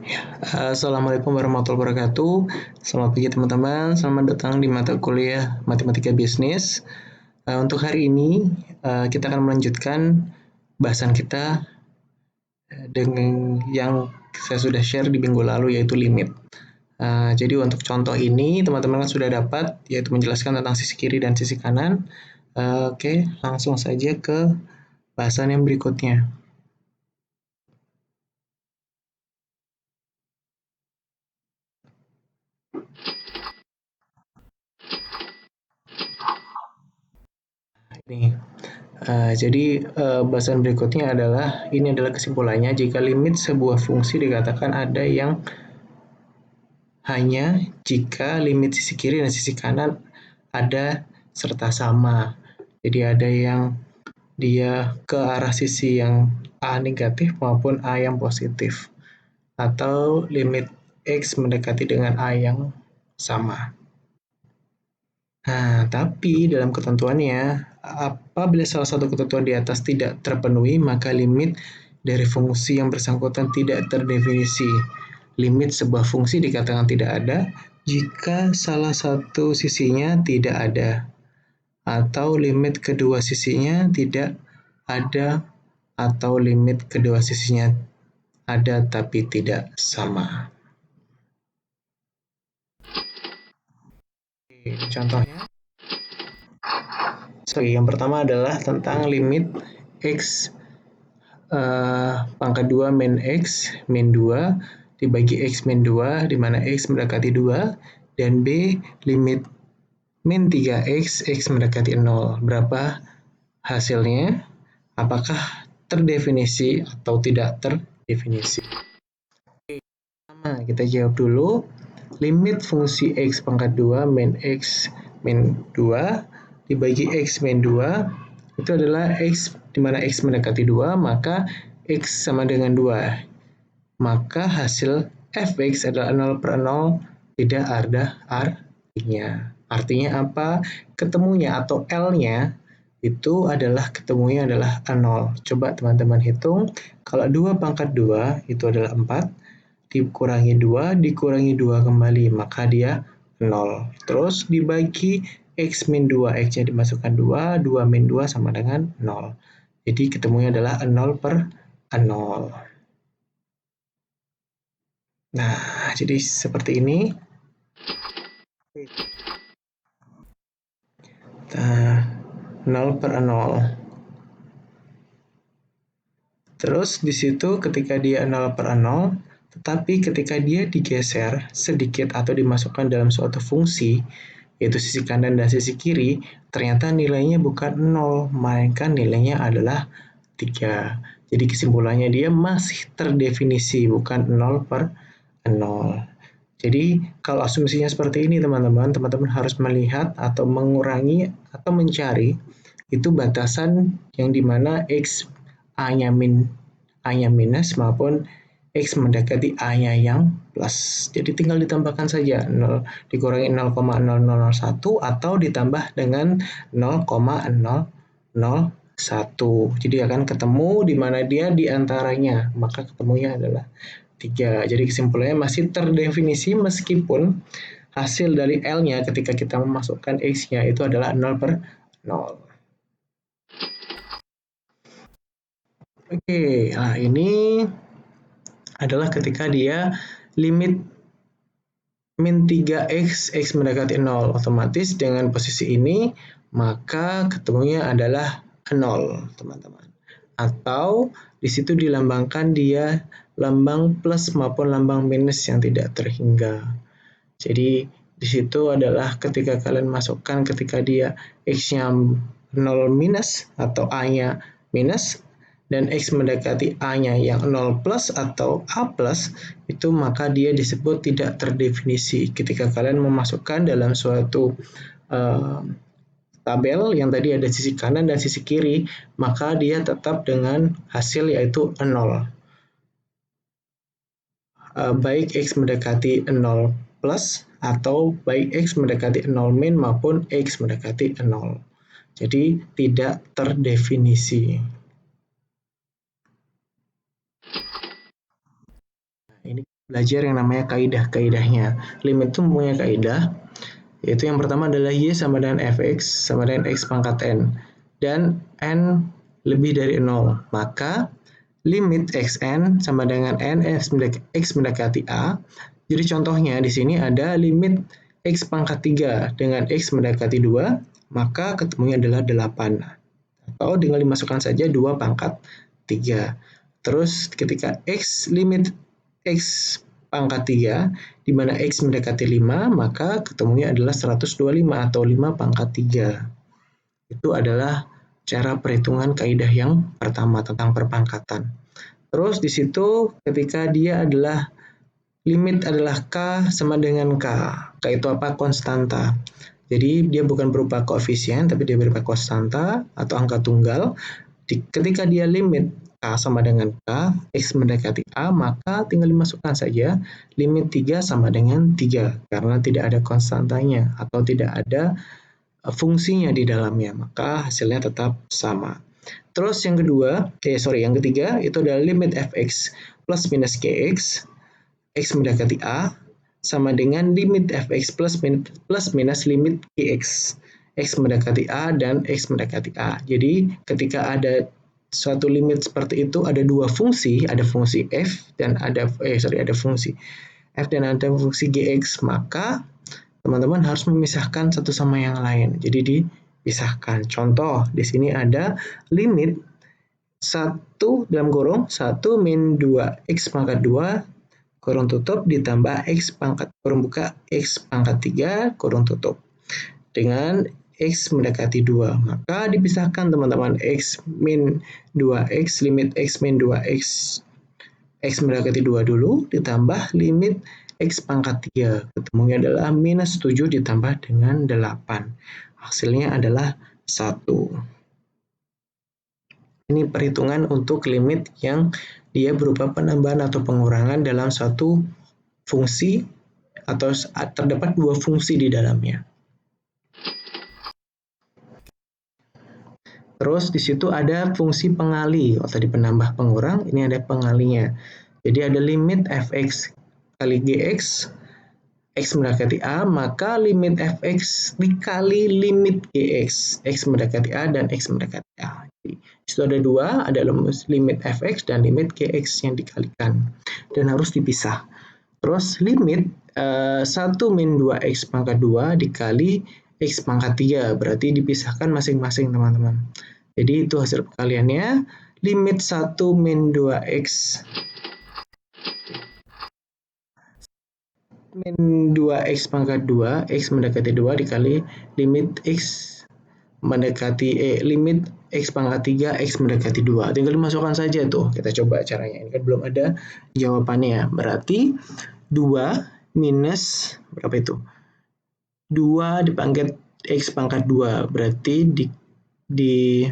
Assalamualaikum warahmatullahi wabarakatuh. Selamat pagi teman-teman. Selamat datang di mata kuliah Matematika Bisnis. Untuk hari ini kita akan melanjutkan bahasan kita dengan yang saya sudah share di minggu lalu, yaitu limit. Jadi untuk contoh ini teman-teman kan sudah dapat, yaitu menjelaskan tentang sisi kiri dan sisi kanan. Oke, langsung saja ke bahasan yang berikutnya. Nih, jadi bahasan berikutnya adalah, ini adalah kesimpulannya, jika limit sebuah fungsi dikatakan ada yang hanya jika limit sisi kiri dan sisi kanan ada serta sama. Jadi ada yang dia ke arah sisi yang A negatif maupun A yang positif. Atau limit X mendekati dengan A yang sama. Nah, tapi dalam ketentuannya, apabila salah satu ketentuan di atas tidak terpenuhi, maka limit dari fungsi yang bersangkutan tidak terdefinisi. Limit sebuah fungsi dikatakan tidak ada jika salah satu sisinya tidak ada, atau limit kedua sisinya tidak ada, atau limit kedua sisinya ada tapi tidak sama. Contohnya, yang pertama adalah tentang limit X pangkat 2 min X min 2 dibagi X min 2, di mana X mendekati 2, dan B limit min 3X, X mendekati 0. Berapa hasilnya? Apakah terdefinisi atau tidak terdefinisi? Pertama, kita jawab dulu. Limit fungsi X pangkat 2 min X min 2 dibagi X min 2 itu adalah X, di mana X mendekati 2, maka X sama dengan 2. Maka hasil fx adalah 0 per 0, tidak ada artinya. Artinya apa? Ketemunya atau L-nya itu adalah ketemunya adalah 0. Coba teman-teman hitung, kalau 2 pangkat 2 itu adalah 4, dikurangi 2, dikurangi 2 kembali, maka dia 0. Terus dibagi X min 2, X-nya dimasukkan 2, 2 min 2 sama dengan 0. Jadi ketemunya adalah 0 per 0. Nah, jadi seperti ini. Nah, 0 per 0. Terus di situ ketika dia 0 per 0, tetapi ketika dia digeser sedikit atau dimasukkan dalam suatu fungsi, yaitu sisi kanan dan sisi kiri, ternyata nilainya bukan 0, melainkan nilainya adalah 3. Jadi kesimpulannya dia masih terdefinisi, bukan 0 per 0. Jadi kalau asumsinya seperti ini teman-teman harus melihat atau mengurangi atau mencari itu batasan yang dimana X A-nya minus maupun X mendekati A-nya yang plus. Jadi tinggal ditambahkan saja 0 dikurangi 0,0001 atau ditambah dengan 0,001. Jadi akan ketemu di mana dia di antaranya, maka ketemunya adalah 3. Jadi kesimpulannya masih terdefinisi meskipun hasil dari L-nya ketika kita memasukkan X-nya itu adalah 0 per 0. Oke, nah ini adalah ketika dia limit min 3X, X mendekati 0. Otomatis dengan posisi ini, maka ketemunya adalah 0, teman-teman. Atau di situ dilambangkan dia lambang plus maupun lambang minus yang tidak terhingga. Jadi di situ adalah ketika kalian masukkan ketika dia X-nya 0 minus atau A-nya minus dan X mendekati A-nya yang 0 plus atau A plus, itu maka dia disebut tidak terdefinisi. Ketika kalian memasukkan dalam suatu tabel yang tadi ada sisi kanan dan sisi kiri, maka dia tetap dengan hasil yaitu 0. Baik X mendekati 0 plus atau baik X mendekati 0 min maupun X mendekati 0. Jadi tidak terdefinisi. Ini belajar yang namanya kaidah-kaidahnya. Limit itu mempunyai kaidah, yaitu yang pertama adalah Y sama dengan Fx sama dengan X pangkat N. Dan N lebih dari 0. Maka limit Xn sama dengan N X mendekati A. Jadi contohnya di sini ada limit X pangkat 3 dengan X mendekati 2, maka ketemunya adalah 8. Atau tinggal dimasukkan saja 2 pangkat 3. Terus ketika limit X pangkat 3, di mana X mendekati 5, maka ketemunya adalah 125 atau 5 pangkat 3. Itu adalah cara perhitungan kaidah yang pertama tentang perpangkatan. Terus di situ ketika dia adalah limit adalah K sama dengan K. K itu apa? Konstanta. Jadi dia bukan berupa koefisien, tapi dia berupa konstanta atau angka tunggal. Ketika dia limit K sama dengan K, X mendekati A, maka tinggal dimasukkan saja limit 3 sama dengan 3, karena tidak ada konstantanya atau tidak ada fungsinya di dalamnya, maka hasilnya tetap sama. Terus yang ketiga itu adalah limit Fx plus minus Kx, X mendekati A, sama dengan limit Fx plus minus limit Kx, X mendekati A dan X mendekati A. Jadi ketika ada suatu limit seperti itu, ada dua fungsi, ada fungsi F dan ada fungsi F dan ada fungsi Gx, maka teman-teman harus memisahkan satu sama yang lain. Jadi dipisahkan. Contoh, di sini ada limit 1 dalam kurung 1 min 2 X pangkat 2 kurung tutup ditambah X pangkat kurung buka X pangkat 3 kurung tutup dengan X mendekati 2. Maka dipisahkan teman-teman, X min 2X, limit X min 2X, X mendekati 2 dulu, ditambah limit X pangkat 3. Ketemunya adalah minus 7 ditambah dengan 8. Hasilnya adalah 1. Ini perhitungan untuk limit yang dia berupa penambahan atau pengurangan dalam satu fungsi atau terdapat dua fungsi di dalamnya. Terus di situ ada fungsi pengali. Tadi penambah pengurang, ini ada pengalinya. Jadi ada limit Fx kali Gx, X mendekati A, maka limit Fx dikali limit Gx, X mendekati A dan X mendekati A. Jadi, itu ada dua, ada limit Fx dan limit Gx yang dikalikan. Dan harus dipisah. Terus limit 1 min 2X pangkat 2 dikali X pangkat 3, berarti dipisahkan masing-masing teman-teman. Jadi itu hasil perkaliannya, limit 1 min 2X min 2X pangkat 2, X mendekati 2 dikali limit X mendekati limit X pangkat 3, X mendekati 2. Tinggal dimasukkan saja tuh. Kita coba caranya. Ini kan belum ada jawabannya. Berarti 2 minus berapa itu? 2 dipangkat X pangkat 2. Berarti di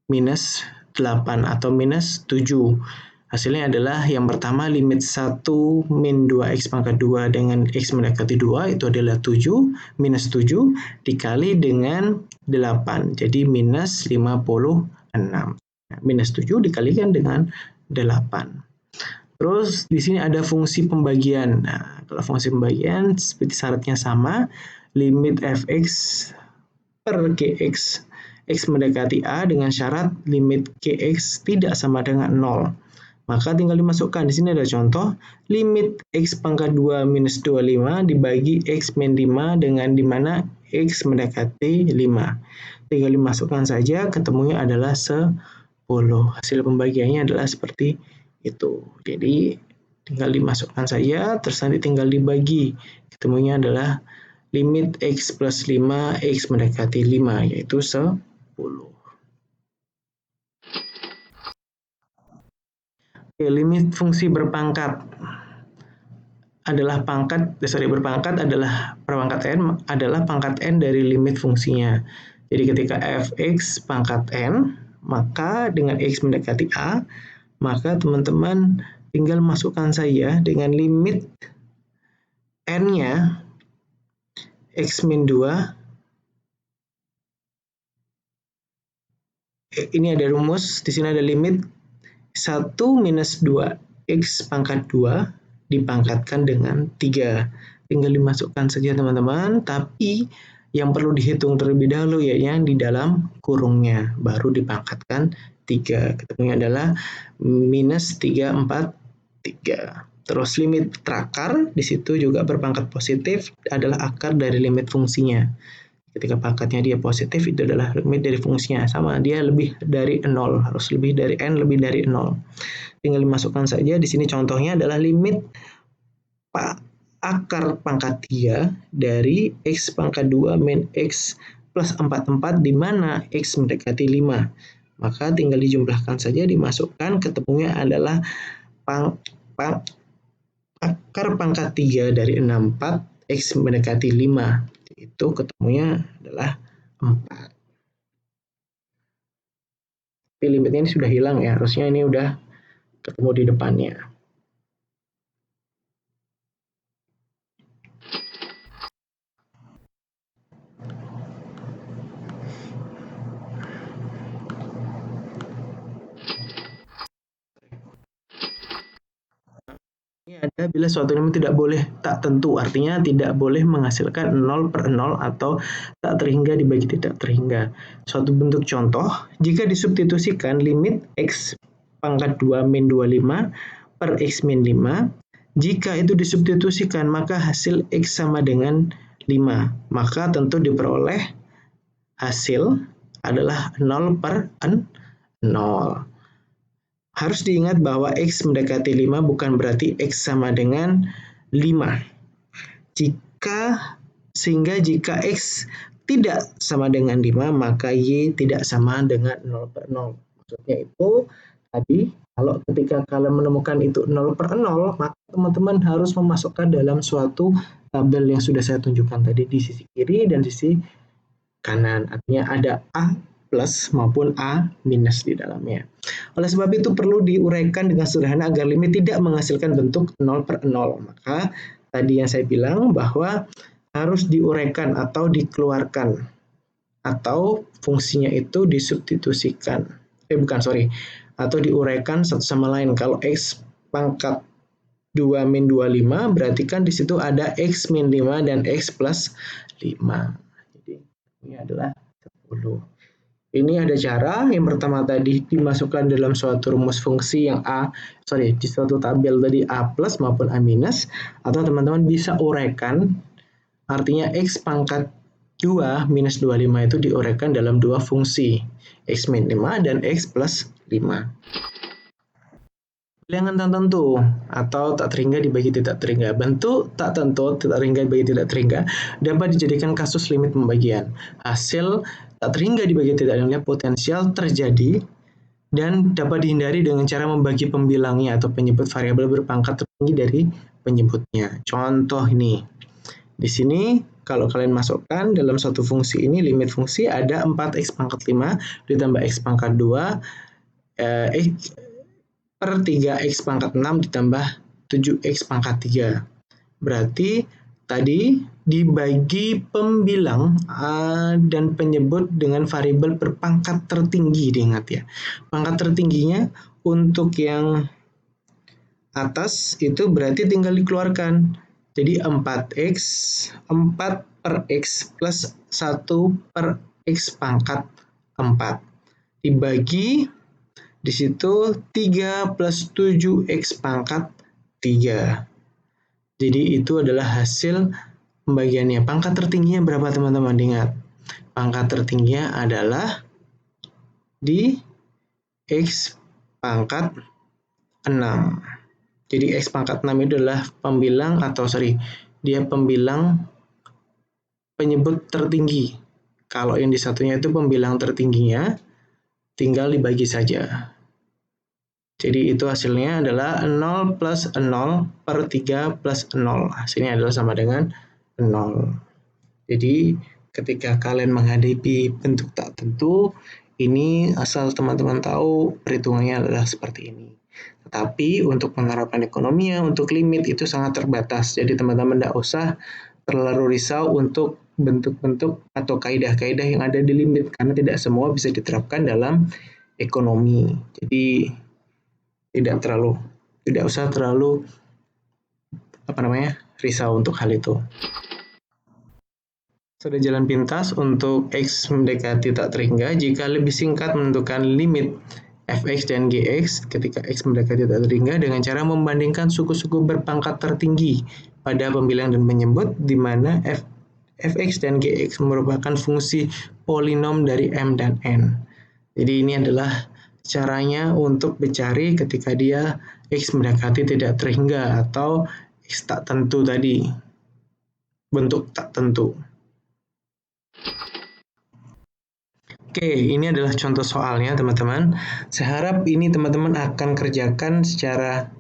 minus 8 atau minus 7. Hasilnya adalah yang pertama limit 1 min 2X pangkat 2 dengan X mendekati 2 itu adalah 7, minus 7 dikali dengan 8, jadi minus 56. Minus 7 dikalikan dengan 8. Terus di sini ada fungsi pembagian. Nah, kalau fungsi pembagian seperti syaratnya sama, limit Fx per Gx, X mendekati A dengan syarat limit Gx tidak sama dengan 0. Maka tinggal dimasukkan. Di sini ada contoh, limit X pangkat 2 minus 25 dibagi X min 5 dengan dimana X mendekati 5. Tinggal dimasukkan saja, ketemunya adalah 10. Hasil pembagiannya adalah seperti itu. Jadi tinggal dimasukkan saja, terus nanti tinggal dibagi. Ketemunya adalah limit X plus 5, X mendekati 5, yaitu 10. Limit fungsi berpangkat adalah perpangkat n adalah pangkat n dari limit fungsinya. Jadi ketika fx pangkat n, maka dengan x mendekati a, maka teman-teman tinggal masukkan saja dengan limit n-nya x min 2. Ini ada rumus, di sini ada limit 1 minus 2X pangkat 2 dipangkatkan dengan 3. Tinggal dimasukkan saja teman-teman, tapi yang perlu dihitung terlebih dahulu ya yang di dalam kurungnya, baru dipangkatkan 3. Ketemunya adalah minus 3, 4, 3. Terus limit terakar, di situ juga berpangkat positif adalah akar dari limit fungsinya. Ketika pangkatnya dia positif, itu adalah limit dari fungsinya. Sama, dia lebih dari 0. Harus lebih dari N, lebih dari 0. Tinggal dimasukkan saja. Di sini contohnya adalah limit akar pangkat 3 dari X pangkat 2 min X plus 44 di mana X mendekati 5. Maka tinggal dijumlahkan saja, dimasukkan, ketemunya adalah akar pangkat 3 dari 64 X mendekati 5. Itu ketemunya adalah 4. Tapi limitnya ini sudah hilang ya, harusnya ini udah ketemu di depannya. Ini ada bila suatu limit tidak boleh tak tentu, artinya tidak boleh menghasilkan 0 per 0 atau tak terhingga dibagi tidak terhingga. Suatu bentuk contoh, jika disubstitusikan limit X pangkat 2 min 25 per X min 5, jika itu disubstitusikan maka hasil X sama dengan 5, maka tentu diperoleh hasil adalah 0 per 0. Harus diingat bahwa X mendekati 5 bukan berarti X sama dengan 5. Sehingga jika X tidak sama dengan 5, maka Y tidak sama dengan 0 per 0. Maksudnya itu, tadi kalau ketika kalian menemukan itu 0 per 0, maka teman-teman harus memasukkan dalam suatu tabel yang sudah saya tunjukkan tadi di sisi kiri dan sisi kanan. Artinya ada A plus maupun A minus di dalamnya. Oleh sebab itu perlu diuraikan dengan sederhana agar limit tidak menghasilkan bentuk 0 per 0. Maka tadi yang saya bilang bahwa harus diuraikan atau dikeluarkan atau fungsinya itu disubstitusikan. Atau diuraikan satu sama lain. Kalau X pangkat 2 min 25 berarti kan di situ ada X min 5 dan X plus 5. Jadi ini adalah 10. Ini ada cara, yang pertama tadi dimasukkan dalam suatu rumus fungsi yang di suatu tabel tadi A plus maupun A minus, atau teman-teman bisa uraikan, artinya X pangkat 2 minus 25 itu diuraikan dalam dua fungsi, X min 5 dan X plus 5. Bilangan tak tentu atau tak terhingga dibagi tidak terhingga. Bentuk tak tentu, tak terhingga dibagi tidak terhingga dapat dijadikan kasus limit pembagian. Hasil tak terhingga dibagi tidak terhingga potensial terjadi dan dapat dihindari dengan cara membagi pembilangnya atau penyebut variabel berpangkat tertinggi dari penyebutnya. Contoh ini. Di sini kalau kalian masukkan dalam satu fungsi ini, limit fungsi ada 4x pangkat 5 ditambah x pangkat 2 per 3x pangkat 6 ditambah 7x pangkat 3. Berarti tadi dibagi pembilang dan penyebut dengan variabel berpangkat tertinggi, diingat ya. Pangkat tertingginya untuk yang atas itu berarti tinggal dikeluarkan. Jadi 4x, 4 per x plus 1 per x pangkat 4. Dibagi di situ 3 plus 7x pangkat 3. Jadi itu adalah hasil pembagiannya. Pangkat tertingginya berapa teman-teman? Ingat, pangkat tertingginya adalah di x pangkat 6. Jadi x pangkat 6 itu adalah pembilang penyebut tertinggi. Kalau yang di satunya itu pembilang tertingginya, tinggal dibagi saja. Jadi itu hasilnya adalah 0 plus 0 per 3 plus 0. Hasilnya adalah sama dengan 0. Jadi ketika kalian menghadapi bentuk tak tentu, ini asal teman-teman tahu perhitungannya adalah seperti ini. Tetapi untuk penerapan ekonominya, untuk limit itu sangat terbatas. Jadi teman-teman tidak usah terlalu risau untuk bentuk-bentuk atau kaidah-kaidah yang ada di limit, karena tidak semua bisa diterapkan dalam ekonomi. Jadi tidak usah terlalu risau untuk hal itu. Sudah jalan pintas untuk X mendekati tak terhingga jika lebih singkat menentukan limit fx dan gx ketika X mendekati tak terhingga dengan cara membandingkan suku-suku berpangkat tertinggi pada pemilihan dan menyebut di mana fx dan gx merupakan fungsi polinom dari M dan N. Jadi ini adalah caranya untuk mencari ketika dia X mendekati tidak terhingga atau X tak tentu tadi, bentuk tak tentu. Oke, ini adalah contoh soalnya teman-teman. Saya harap ini teman-teman akan kerjakan secara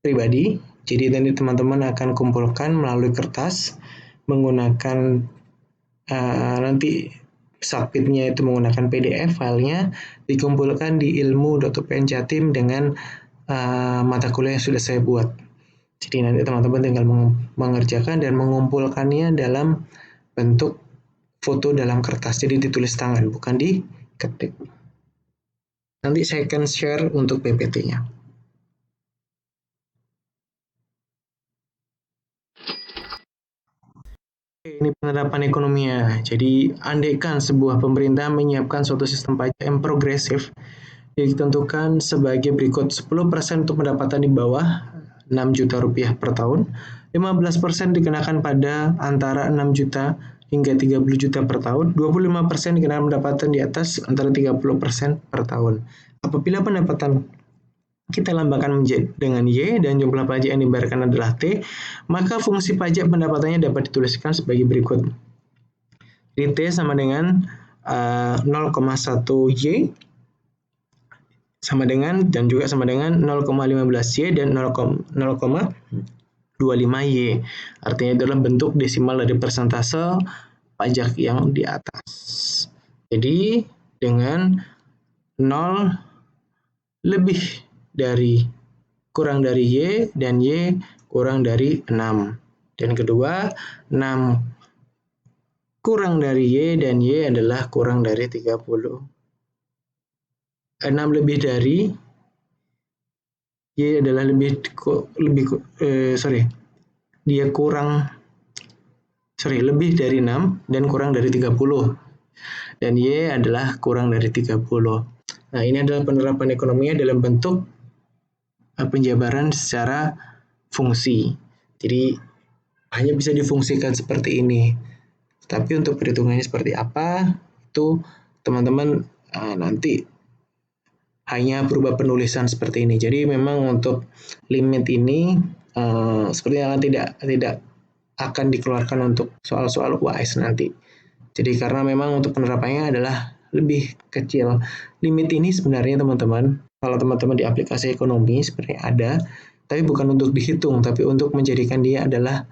pribadi. Jadi nanti teman-teman akan kumpulkan melalui kertas menggunakan nanti submitnya itu menggunakan PDF filenya, dikumpulkan di ilmu.upn-jatim dengan mata kuliah yang sudah saya buat. Jadi nanti teman-teman tinggal mengerjakan dan mengumpulkannya dalam bentuk foto dalam kertas, jadi ditulis tangan, bukan diketik. Nanti saya akan share untuk PPT-nya. Ini penerapan ekonominya. Jadi, andaikan sebuah pemerintah menyiapkan suatu sistem pajak yang progresif, ditentukan sebagai berikut: 10% untuk pendapatan di bawah 6 juta rupiah per tahun, 15% dikenakan pada antara 6 juta hingga 30 juta per tahun, 25% dikenakan pendapatan di atas antara 30% per tahun. Apabila pendapatan kita lambangkan dengan Y dan jumlah pajak yang dibayarkan adalah T, maka fungsi pajak pendapatannya dapat dituliskan sebagai berikut. Jadi T sama dengan 0,1 Y sama dengan dan juga sama dengan 0,15 Y dan 0,25Y. Artinya adalah bentuk desimal dari persentase pajak yang di atas. Jadi dengan 0 lebih dari kurang dari Y dan Y kurang dari 6. Dan kedua, 6 kurang dari Y dan Y adalah kurang dari 30. 6 lebih dari Y adalah lebih dari 6 dan kurang dari 30. Dan Y adalah kurang dari 30. Nah, ini adalah penerapan ekonominya dalam bentuk penjabaran secara fungsi. Jadi hanya bisa difungsikan seperti ini. Tapi untuk perhitungannya seperti apa, itu teman-teman nanti hanya berubah penulisan seperti ini. Jadi memang untuk limit ini sepertinya tidak akan dikeluarkan untuk soal-soal UAS nanti. Jadi karena memang untuk penerapannya adalah lebih kecil. Limit ini sebenarnya teman-teman, kalau teman-teman di aplikasi ekonomi sebenarnya ada, tapi bukan untuk dihitung, tapi untuk menjadikan dia adalah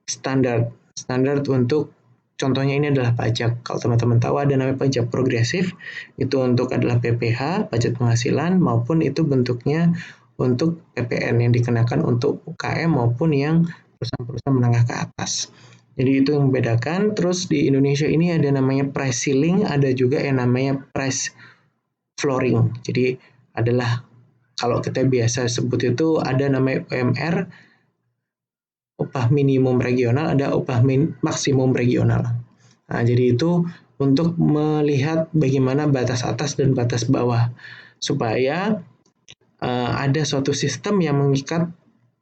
standar untuk contohnya ini adalah pajak. Kalau teman-teman tahu ada namanya pajak progresif, itu untuk adalah PPH, pajak penghasilan, maupun itu bentuknya untuk PPN yang dikenakan untuk UKM maupun yang perusahaan-perusahaan menengah ke atas. Jadi itu yang membedakan. Terus di Indonesia ini ada namanya price ceiling, ada juga yang namanya price flooring. Jadi adalah kalau kita biasa sebut itu ada namanya UMR, upah minimum regional, ada upah maksimum regional. Nah, jadi itu untuk melihat bagaimana batas atas dan batas bawah supaya ada suatu sistem yang mengikat.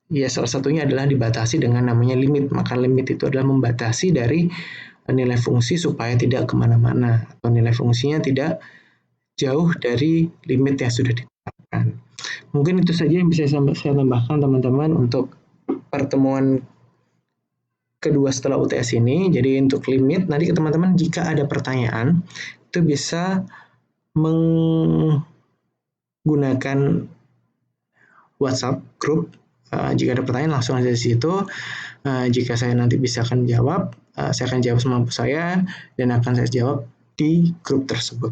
Ya, salah satunya adalah dibatasi dengan namanya limit. Maka limit itu adalah membatasi dari nilai fungsi supaya tidak kemana-mana atau nilai fungsinya tidak jauh dari limit yang sudah ditetapkan. Mungkin itu saja yang bisa saya tambahkan teman-teman untuk pertemuan kedua setelah UTS ini. Jadi untuk limit, nanti teman-teman jika ada pertanyaan itu bisa menggunakan WhatsApp grup. Jika ada pertanyaan langsung aja di situ. Jika saya nanti bisa akan jawab, saya akan jawab semampu saya dan akan saya jawab di grup tersebut.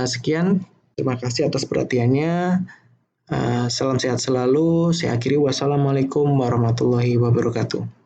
Sekian, terima kasih atas perhatiannya. Salam sehat selalu. Saya akhiri, wassalamualaikum warahmatullahi wabarakatuh.